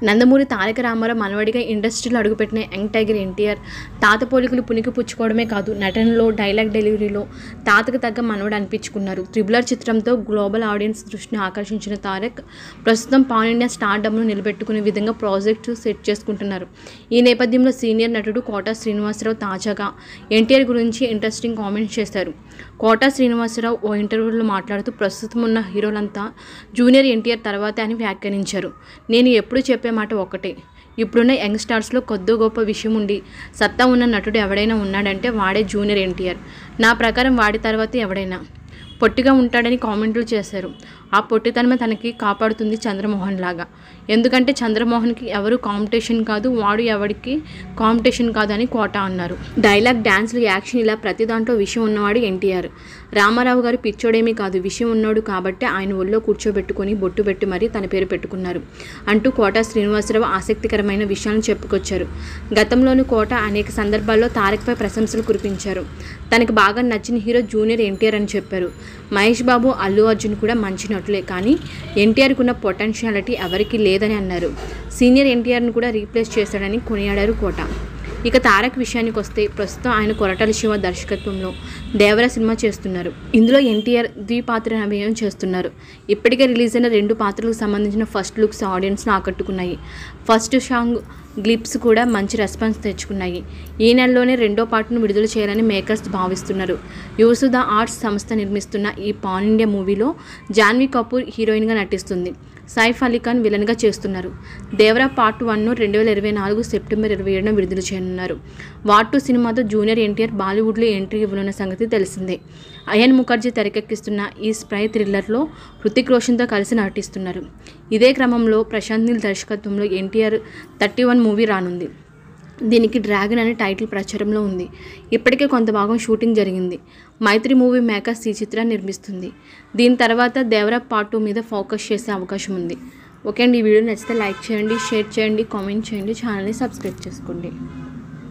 నందమూరి తారక రామారావు మనవడిగా ఇండస్ట్రీలో అడుగుపెట్టిన young tiger NTR తాత పోలికలు పునికి పుచ్చుకోవడమే కాదు, నటనలో, డైలాగ్ డెలివరీలో తాతకు తగ్గ మనవడు అనిపించుకున్నారు. త్రిబులర్ చిత్రంతో గ్లోబల్ ఆడియన్స్ దృష్టిని ఆకర్షించిన తారక్ ప్రస్తుతం పాన్ ఇండియా స్టార్డమ్ను నిలబెట్టుకునే విధంగా ప్రాజెక్టు సెట్ చేసుకుంటున్నారు. ఈ నేపథ్యంలో సీనియర్ నటుడు కోటా శ్రీనివాసరావు తాజాగా ఎన్టీఆర్ గురించి ఇంట్రెస్టింగ్ కామెంట్స్ చేశారు. కోటా శ్రీనివాసరావు ఓ ఇంటర్వ్యూలో మాట్లాడుతూ ప్రస్తుతం ఉన్న హీరోలంతా జూనియర్ ఎన్టీఆర్ తర్వాతే అని వ్యాఖ్యానించారు. నేను ఎప్పుడు చెప్పే మాట ఒకటే, ఇప్పుడున్న యంగ్ స్టార్స్లో కొద్దో గొప్ప విషయం ఉండి సత్తా ఉన్న నటుడు ఎవడైనా ఉన్నాడంటే వాడే జూనియర్ ఎన్టీఆర్. నా ప్రకారం వాడి తర్వాత ఎవడైనా పొట్టిగా ఉంటాడని కామెంట్లు చేశారు. ఆ పొట్టితనమే తనకి కాపాడుతుంది చంద్రమోహన్ లాగా. ఎందుకంటే చంద్రమోహన్కి ఎవరు కాంపిటీషన్ కాదు, వాడు ఎవరికి కాంపిటీషన్ కాదు అని కోటా అన్నారు. డైలాగ్, డ్యాన్స్లు, యాక్షన్ ఇలా ప్రతి దాంట్లో విషయం ఉన్నవాడు ఎన్టీఆర్. రామారావు గారు పిచ్చోడేమీ కాదు, విషయం ఉన్నాడు కాబట్టి ఆయన ఒళ్ళో కూర్చోబెట్టుకొని బొట్టు పెట్టి మరీ తన పేరు పెట్టుకున్నారు అంటూ కోటా శ్రీనివాసరావు ఆసక్తికరమైన విషయాలను చెప్పుకొచ్చారు. గతంలోనూ కోటా అనేక సందర్భాల్లో తారక్పై ప్రశంసలు కురిపించారు. తనకు బాగా నచ్చిన హీరో జూనియర్ ఎన్టీఆర్ అని చెప్పారు. మహేష్ బాబు, అల్లు అర్జున్ కూడా మంచి నటులే, కానీ ఎన్టీఆర్కు ఉన్న పొటెన్షియాలిటీ ఎవరికీ లేదని అన్నారు. సీనియర్ ఎన్టీఆర్ను కూడా రీప్లేస్ చేశాడని కొనియాడారు కోటా. ఇక తారక్ విషయానికి వస్తే ప్రస్తుతం ఆయన కొరటాల శివ దర్శకత్వంలో దేవర సినిమా చేస్తున్నారు. ఇందులో ఎన్టీఆర్ ద్విపాత్ర అభినయం చేస్తున్నారు. ఇప్పటికే రిలీజ్ అయిన 2 పాత్రలకు సంబంధించిన ఫస్ట్ లుక్స్ ఆడియన్స్ను ఆకట్టుకున్నాయి. ఫస్ట్ సాంగ్ గ్లిప్స్ కూడా మంచి రెస్పాన్స్ తెచ్చుకున్నాయి. ఈ నెలలోనే 2వ పార్ట్ను విడుదల చేయాలని మేకర్స్ భావిస్తున్నారు. యూసుధ ఆర్ట్స్ సంస్థ నిర్మిస్తున్న ఈ పాన్ ఇండియా మూవీలో జాన్వీ కపూర్ హీరోయిన్గా నటిస్తుంది. సైఫ్ అలీ ఖాన్ విలన్గా చేస్తున్నారు. దేవరా పార్ట్ 1ను 2024 సెప్టెంబర్ 27న విడుదల చేయనున్నారు. వార్ 2 సినిమాతో జూనియర్ ఎన్టీఆర్ బాలీవుడ్లో ఎంట్రీ ఇవ్వనున్న సంగతి తెలిసిందే. అయాన్ ముఖర్జీ తెరకెక్కిస్తున్న ఈ స్పై థ్రిల్లర్లో హృతిక్ రోషన్తో కలిసి నటిస్తున్నారు. ఇదే క్రమంలో ప్రశాంత్ నీల్ దర్శకత్వంలో ఎన్టీఆర్ 31 మూవీ రానుంది. దీనికి డ్రాగన్ అనే టైటిల్ ప్రచారంలో ఉంది. ఇప్పటికే కొంత భాగం షూటింగ్ జరిగింది. మైత్రి మూవీ మేకర్స్ ఈ చిత్రాన్ని నిర్మిస్తుంది. దీని తర్వాత దేవరా పార్ట్ 2 మీద ఫోకస్ చేసే అవకాశం ఉంది. ఓకే అండి, ఈ వీడియో నచ్చితే లైక్ చేయండి, షేర్ చేయండి, కామెంట్ చేయండి, ఛానల్ని సబ్స్క్రైబ్ చేసుకోండి.